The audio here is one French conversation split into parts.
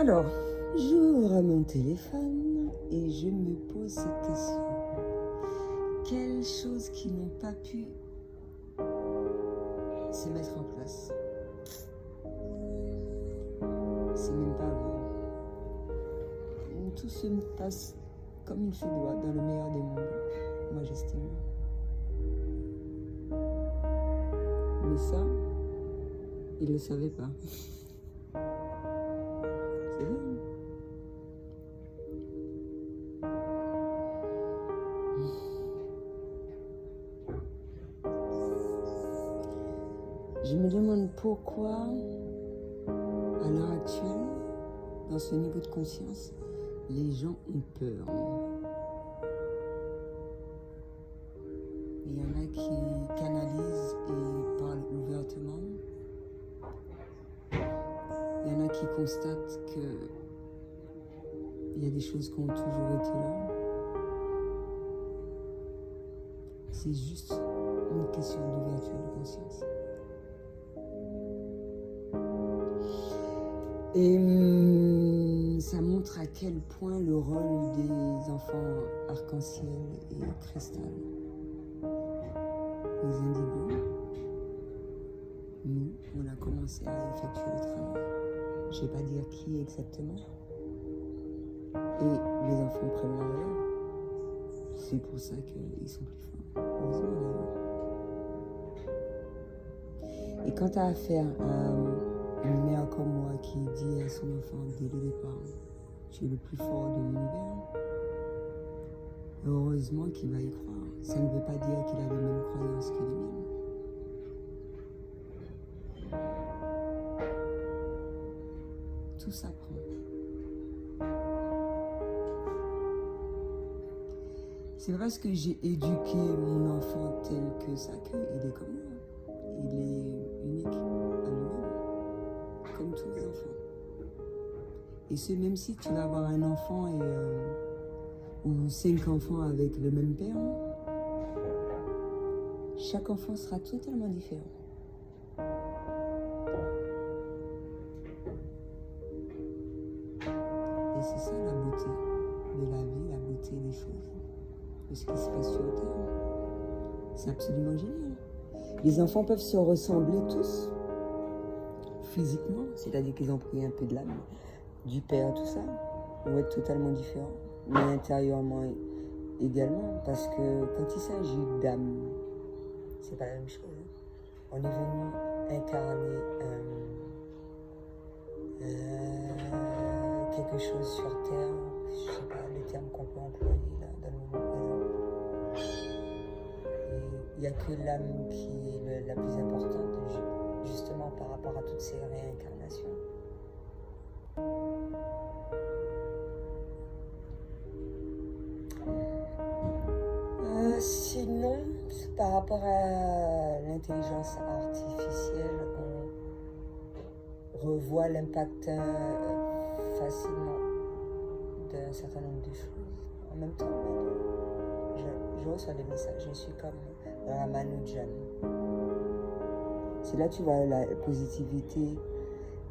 Alors, j'ouvre mon téléphone et je me pose cette question. Quelles choses qui n'ont pas pu se mettre en place? C'est même pas vrai. Tout se passe comme il se doit, dans le meilleur des mondes, moi j'estime. Mais ça, il ne le savait pas. C'est vrai. Je me demande pourquoi, à l'heure actuelle, dans ce niveau de conscience, les gens ont peur. Il y en a qui canalisent et parlent ouvertement. Il y en a qui constatent qu'il y a des choses qui ont toujours été là. C'est juste une question d'ouverture de conscience. Et ça montre à quel point le rôle des enfants arc-en-ciel et cristal, les indigos, nous, on a commencé à effectuer le travail. Je ne vais pas dire qui exactement. Et les enfants prennent la relève. C'est pour ça qu'ils sont plus forts. Heureusement d'ailleurs. Et quand tu as affaire à une mère comme moi qui dit à son enfant dès le départ, tu es le plus fort de l'univers, heureusement qu'il va y croire. Ça ne veut pas dire qu'il a les mêmes croyances que les miennes. Tout s'apprend. C'est pas parce que j'ai éduqué mon enfant tel que ça qu'il est comme moi. Il est unique à lui-même, comme tous les enfants. Et ce, même si tu vas avoir un enfant ou 5 enfants avec le même père, chaque enfant sera totalement différent. Et c'est ça la beauté de la vie, la beauté des choses, de ce qui se passe sur Terre. C'est absolument génial. Les enfants peuvent se ressembler tous, physiquement, c'est-à-dire qu'ils ont pris un peu de l'âme du père, tout ça, ou être totalement différents, mais intérieurement également, parce que quand il s'agit d'âme, c'est pas la même chose. On est venu incarner quelque chose sur Terre, je sais pas le terme qu'on peut employer là, dans le moment présent. Il n'y a que l'âme qui est la plus importante, justement par rapport à toutes ces réincarnations. Sinon, par rapport à l'intelligence artificielle, on revoit l'impact facilement d'un certain nombre de choses. En même temps, je reçois des messages, je suis comme Ramanujan. C'est là que tu vois la positivité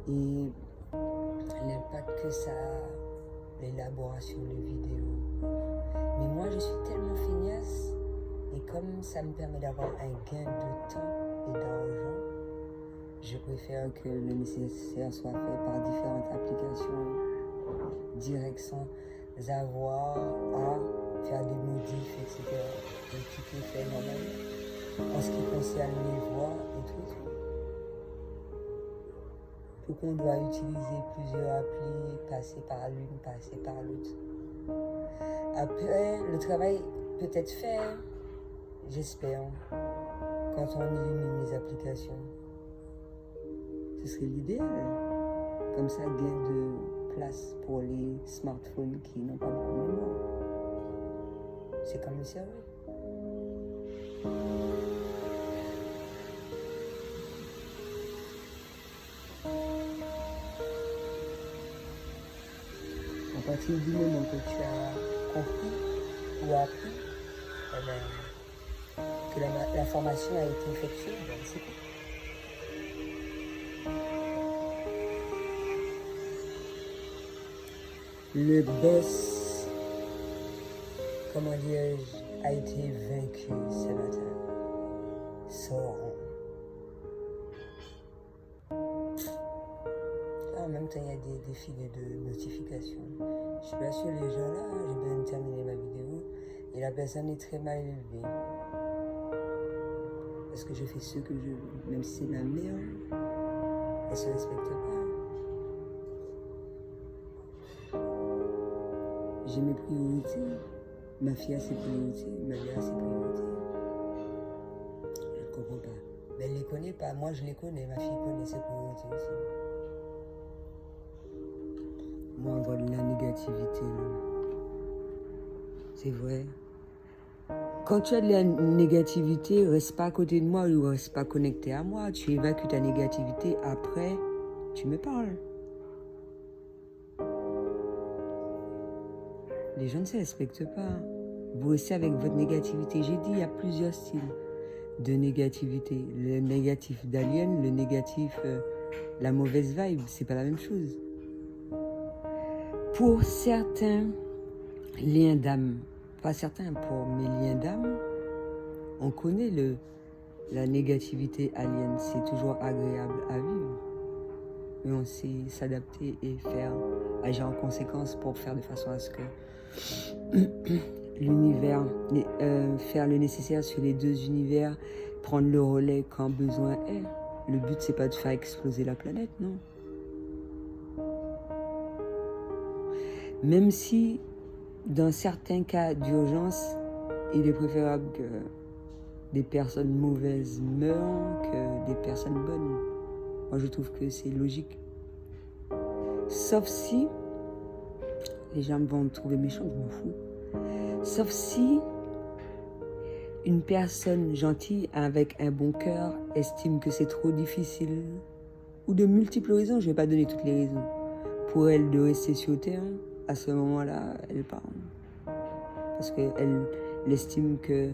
et l'impact que ça a, l'élaboration de vidéos. Mais moi, je suis tellement feignasse, et comme ça me permet d'avoir un gain de temps et d'argent, je préfère que le nécessaire soit fait par différentes applications, directes sans avoir à faire des modifs, etc. Et tout est fait moi-même en ce qui concerne les voix et tout. Pour qu'on doit utiliser plusieurs applis, passer par l'une, passer par l'autre. Après, le travail peut être fait, j'espère, quand on élimine les applications. Ce serait l'idéal. Comme ça, gain de place pour les smartphones qui n'ont pas beaucoup de mémoire. C'est comme le cerveau. À partir du moment que tu as compris ou appris que la formation a été effectuée, ben c'est tout. Le boss, comment dirais-je, a été vaincu ce matin. Sauron. En même temps, il y a des défis de notification. Je suis pas sûr, les gens là, j'ai besoin de terminer ma vidéo et la personne est très mal élevée. Parce que je fais ce que je veux, même si c'est la merde, elle se respecte pas. J'ai mes priorités, ma fille a ses priorités, ma vie a ses priorités. Je ne comprends pas. Mais elle ne les connaît pas, moi je les connais, ma fille connaît ses priorités aussi. Moi, on voit de la négativité, là. C'est vrai. Quand tu as de la négativité, reste pas à côté de moi ou reste pas connecté à moi. Tu évacues ta négativité, après, tu me parles. Les gens ne se respectent pas. Vous restez avec votre négativité. J'ai dit, il y a plusieurs styles de négativité. Le négatif d'alien, le négatif, la mauvaise vibe, c'est pas la même chose. Pour certains liens d'âme, pas certains, pour mes liens d'âme, on connaît la négativité alien, c'est toujours agréable à vivre. Mais on sait s'adapter et agir en conséquence pour faire de façon à ce que l'univers, faire le nécessaire sur les deux univers, prendre le relais quand besoin est. Le but, c'est pas de faire exploser la planète, non. Même si, dans certains cas d'urgence, il est préférable que des personnes mauvaises meurent que des personnes bonnes. Moi, je trouve que c'est logique. Sauf si, les gens vont me trouver méchant, je m'en fous. Sauf si une personne gentille avec un bon cœur estime que c'est trop difficile, ou de multiples raisons, je ne vais pas donner toutes les raisons, pour elle de rester sur Terre, à ce moment-là, elle part. Parce qu'elle estime que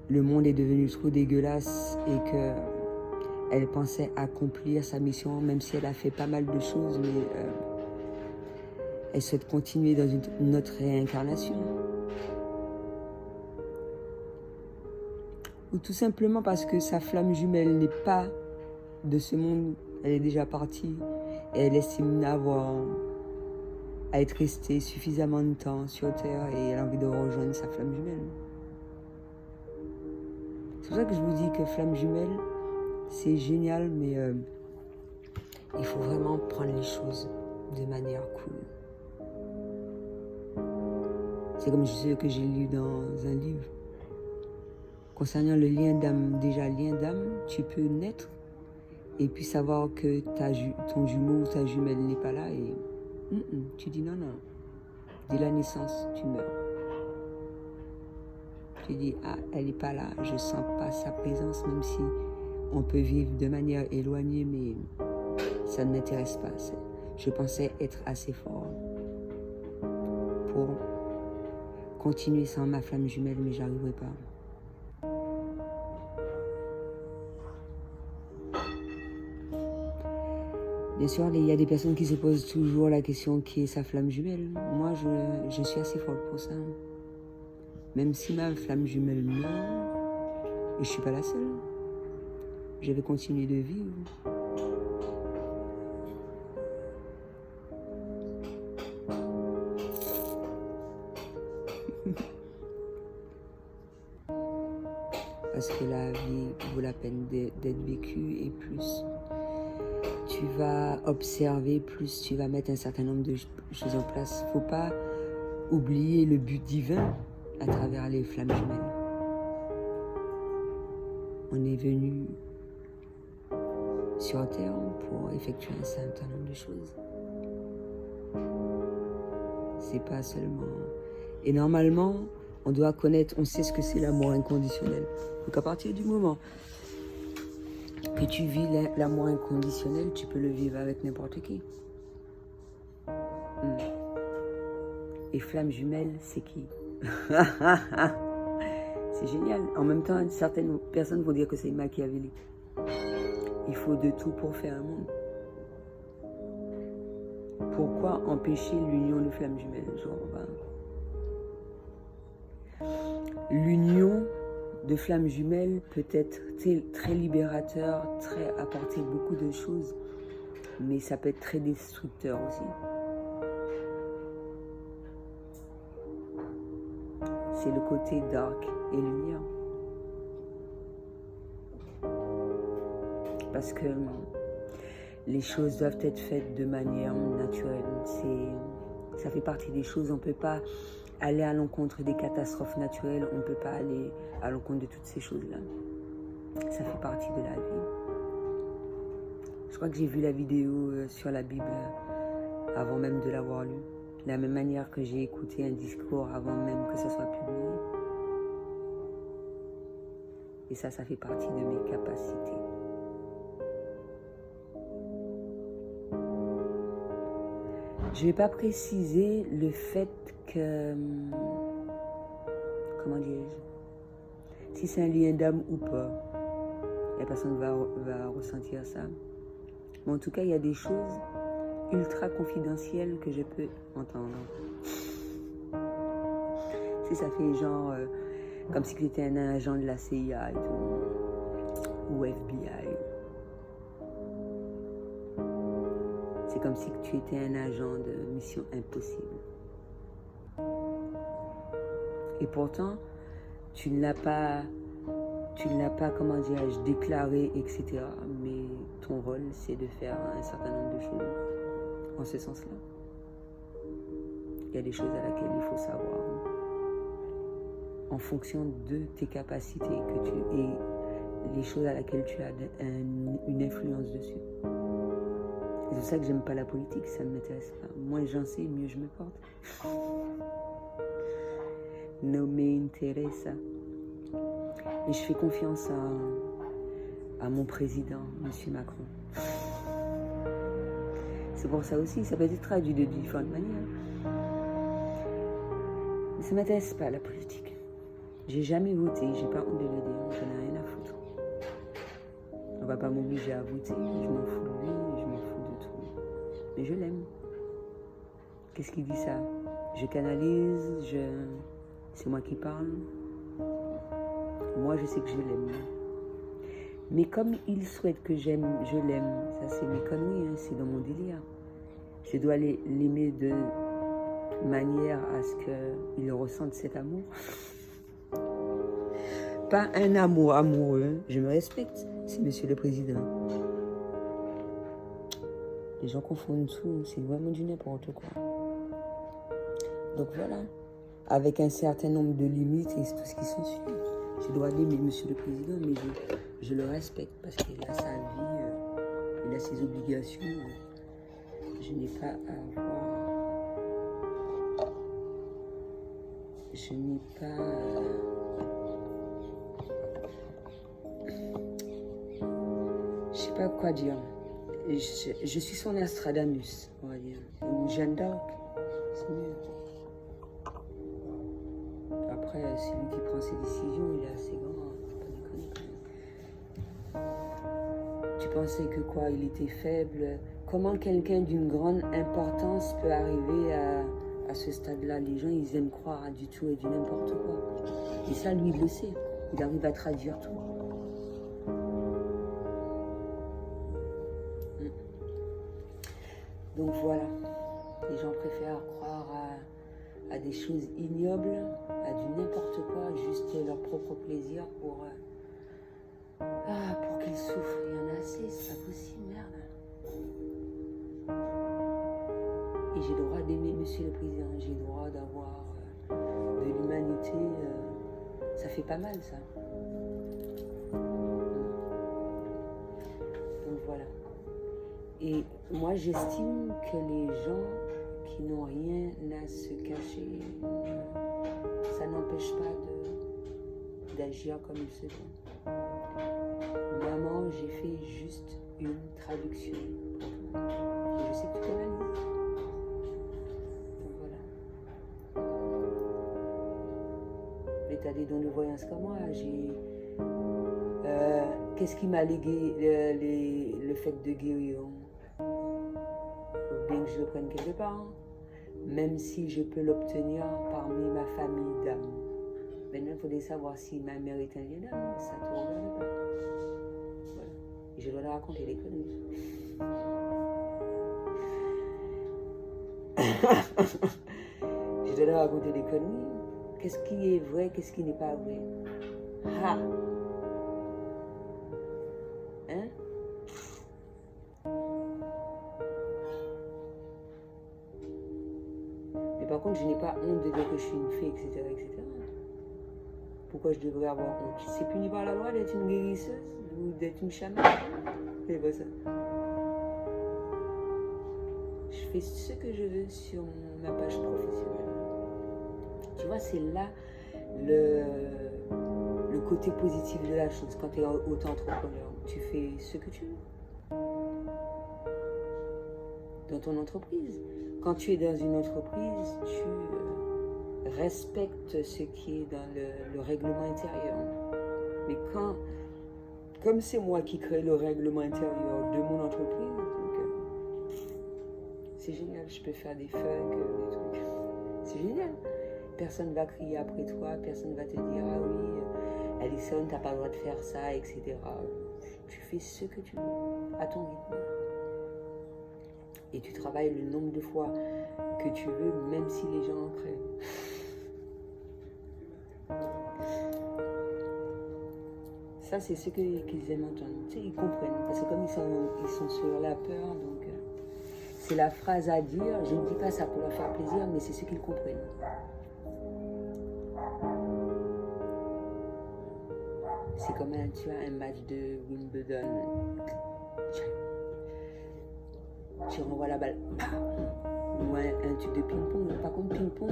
le monde est devenu trop dégueulasse et qu'elle pensait accomplir sa mission, même si elle a fait pas mal de choses, mais elle souhaite continuer dans une autre réincarnation. Ou tout simplement parce que sa flamme jumelle n'est pas de ce monde, elle est déjà partie et elle estime à être restée suffisamment de temps sur Terre et elle a envie de rejoindre sa flamme jumelle. C'est pour ça que je vous dis que flamme jumelle, c'est génial, mais il faut vraiment prendre les choses de manière cool. C'est comme ce que j'ai lu dans un livre. Concernant le lien d'âme, déjà lien d'âme, tu peux naître et puis savoir que ton jumeau ou ta jumelle n'est pas là et tu dis non. Dès la naissance, tu meurs. Tu dis, elle n'est pas là, je ne sens pas sa présence, même si on peut vivre de manière éloignée, mais ça ne m'intéresse pas. Je pensais être assez fort pour continuer sans ma flamme jumelle, mais j'arriverai pas. Bien sûr, il y a des personnes qui se posent toujours la question qui est sa flamme jumelle. Moi, je suis assez forte pour ça. Même si ma flamme jumelle meurt, et je ne suis pas la seule, je vais continuer de vivre. Parce que la vie vaut la peine d'être vécue et plus tu vas observer, plus tu vas mettre un certain nombre de choses en place. Il ne faut pas oublier le but divin à travers les flammes jumelles. On est venu sur Terre pour effectuer un certain nombre de choses. C'est pas seulement... Et normalement, on doit connaître, on sait ce que c'est l'amour inconditionnel. Donc à partir du moment que tu vis l'amour inconditionnel, tu peux le vivre avec n'importe qui. Et flamme jumelle, c'est qui? C'est génial. En même temps, certaines personnes vont dire que c'est machiavélique. Il faut de tout pour faire un monde. Pourquoi empêcher l'union de flammes jumelles? L'union de flammes jumelles peut être très libérateur, apporter beaucoup de choses, mais ça peut être très destructeur aussi. C'est le côté dark et lumière. Parce que les choses doivent être faites de manière naturelle. Ça fait partie des choses, on ne peut pas aller à l'encontre des catastrophes naturelles, on ne peut pas aller à l'encontre de toutes ces choses-là. Ça fait partie de la vie. Je crois que j'ai vu la vidéo sur la Bible avant même de l'avoir lue. De la même manière que j'ai écouté un discours avant même que ça soit publié. Et ça fait partie de mes capacités. Je ne vais pas préciser le fait que, comment dirais-je, si c'est un lien d'âme ou pas, la personne va ressentir ça. Mais en tout cas, il y a des choses ultra confidentielles que je peux entendre. Si ça fait genre, comme si tu étais un agent de la CIA et tout, ou FBI. C'est comme si tu étais un agent de Mission Impossible. Et pourtant, tu ne l'as pas, comment dirais-je, déclaré, etc. Mais ton rôle, c'est de faire un certain nombre de choses en ce sens-là. Il y a des choses à laquelle il faut savoir en fonction de tes capacités et les choses à laquelle tu as une influence dessus. C'est pour ça que j'aime pas la politique, ça ne m'intéresse pas. Moins j'en sais, mieux je me porte. No me interesa. Et je fais confiance à mon président, M. Macron. C'est pour ça aussi, ça peut être traduit de différentes manières. Mais ça ne m'intéresse pas, la politique. J'ai jamais voté, j'ai pas honte de le dire, j'en ai rien à foutre. On va pas m'obliger à voter, je m'en fous de lui, je m'en fous de tout. Mais je l'aime. Qu'est-ce qui dit ça? Je canalise, c'est moi qui parle. Moi, je sais que je l'aime. Mais comme il souhaite que je l'aime, ça c'est mes conneries, hein, c'est dans mon délire. Je dois l'aimer de manière à ce qu'il ressente cet amour. Pas un amour amoureux, je me respecte, c'est Monsieur le Président. Les gens confondent tout, c'est vraiment du n'importe quoi. Donc voilà, avec un certain nombre de limites et tout ce qui s'ensuit. Je dois l'aimer, Monsieur le Président, mais je le respecte parce qu'il a sa vie, il a ses obligations. Je n'ai pas à avoir... Je n'ai pas... Je sais pas quoi dire. Je suis son Nostradamus, on va dire. Ou Jeanne d'Arc, c'est mieux. Après, c'est lui qui prend ses décisions, il est assez grand, faut pas déconner quand même. Tu pensais que quoi, il était faible? Comment quelqu'un d'une grande importance peut arriver à ce stade-là? Les gens, ils aiment croire à du tout et du n'importe quoi. Et ça, lui, il le sait. Il arrive à traduire tout. Donc voilà, les gens préfèrent croire à des choses ignobles, à du n'importe quoi, juste leur propre plaisir pour qu'ils souffrent. Il y en a assez, c'est pas possible, merde. Et j'ai le droit d'aimer Monsieur le Président, j'ai le droit d'avoir de l'humanité, ça fait pas mal ça. Donc voilà. Et moi, j'estime que les gens qui n'ont rien à se cacher, ça n'empêche pas d'agir comme il se doit. Maman, j'ai fait juste une traduction pour toi. Et je sais que tu canalises. Donc voilà. Mais tu as des dons de voyance comme moi. Qu'est-ce qui m'a légué le fait de guérir? bien que je le prenne quelque part, même si je peux l'obtenir parmi ma famille d'âme. Maintenant, il faudrait savoir si ma mère est indienne d'âme, ça te regarde pas. Voilà. Et je dois leur raconter des conneries. Je dois leur raconter des conneries. Qu'est-ce qui est vrai, qu'est-ce qui n'est pas vrai? Ah! Hein? Mais par contre, je n'ai pas honte de dire que je suis une fée, etc., etc. Pourquoi je devrais avoir honte? C'est puni par la loi d'être une guérisseuse ou d'être une chamane? C'est pas ça. Je fais ce que je veux sur ma page professionnelle. Tu vois, c'est là le côté positif de la chose. Quand tu es auto-entrepreneur, tu fais ce que tu veux dans ton entreprise. Quand tu es dans une entreprise, tu respectes ce qui est dans le règlement intérieur. Mais comme c'est moi qui crée le règlement intérieur de mon entreprise, donc, c'est génial. Je peux faire des fucks, des trucs. C'est génial. Personne ne va crier après toi, personne ne va te dire ah oui, Alison, t'as pas le droit de faire ça, etc. Tu fais ce que tu veux, à ton rythme. Et tu travailles le nombre de fois que tu veux, même si les gens en crèvent. Ça, c'est ce qu'ils aiment entendre. Tu sais, ils comprennent. Parce que comme ils sont sur la peur, donc c'est la phrase à dire. Je ne dis pas ça pour leur faire plaisir, mais c'est ce qu'ils comprennent. C'est comme tu as un match de Wimbledon. Tu renvoies la balle. Ou un truc de ping-pong. Par contre, ping-pong,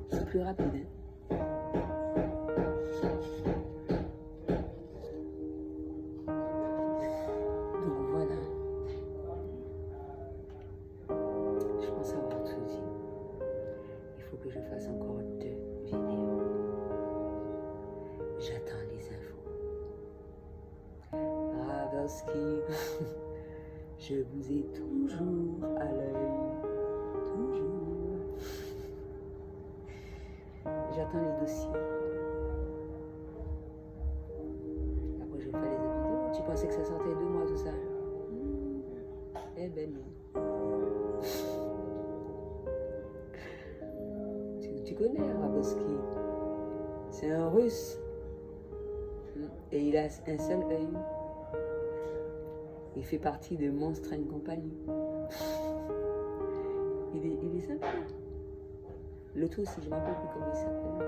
c'est plus rapide. Donc voilà. Je pense avoir tout dit. Il faut que je fasse encore 2 vidéos. J'attends les infos. Radoski, je vous ai toujours à l'œil. Toujours. J'attends les dossiers. Après, je vais faire les autres vidéos. Tu pensais que ça sortait 2 mois, tout ça? Eh ben non. Tu connais Radoski. C'est un russe. Et il a un seul œil. Il fait partie de Monster & Company. Il est sympa. L'autre aussi, je ne me rappelle plus comment il s'appelle.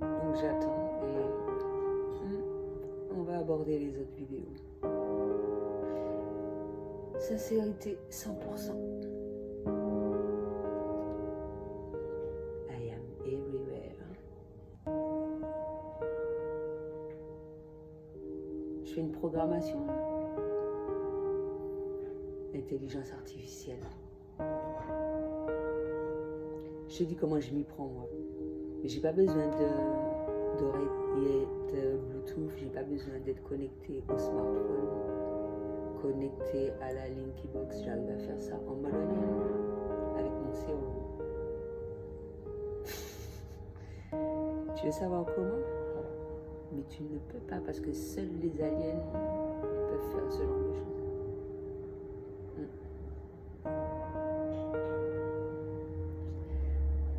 Donc j'attends et on va aborder les autres vidéos. Sincérité 100%. I am everywhere. Je fais une programmation. Intelligence artificielle. Je te dis comment je m'y prends moi. Mais j'ai pas besoin d'oreillettes Bluetooth, j'ai pas besoin d'être connecté au smartphone, connecté à la Linkybox. J'arrive à faire ça en mode avec mon cerveau. Tu veux savoir comment? Mais tu ne peux pas parce que seuls les aliens peuvent faire ce genre de choses.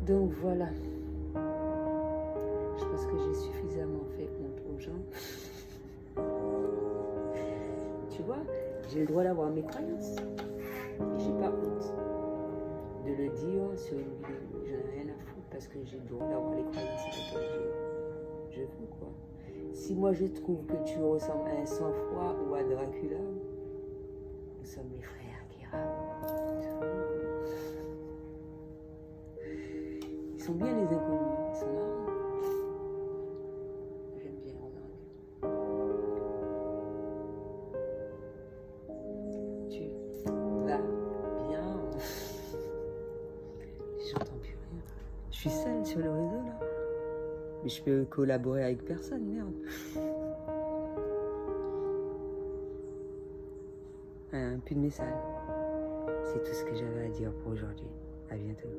Donc voilà. Je pense que j'ai suffisamment fait honte aux gens. Tu vois, j'ai le droit d'avoir mes croyances. Et j'ai pas honte de le dire sur une vidéo. J'en ai rien à foutre parce que j'ai le droit d'avoir les croyances avec lesquelles je veux quoi. Si moi je trouve que tu ressembles à un sang-froid ou à Dracula, nous sommes les frères Kira. Ils sont bien les inconnus, ils sont marrants. J'aime bien remarquer. Tu vas bien. J'entends plus rien. Je suis seule sur le réseau là. Mais je peux collaborer avec personne, merde. un puits de message. C'est tout ce que j'avais à dire pour aujourd'hui. À bientôt.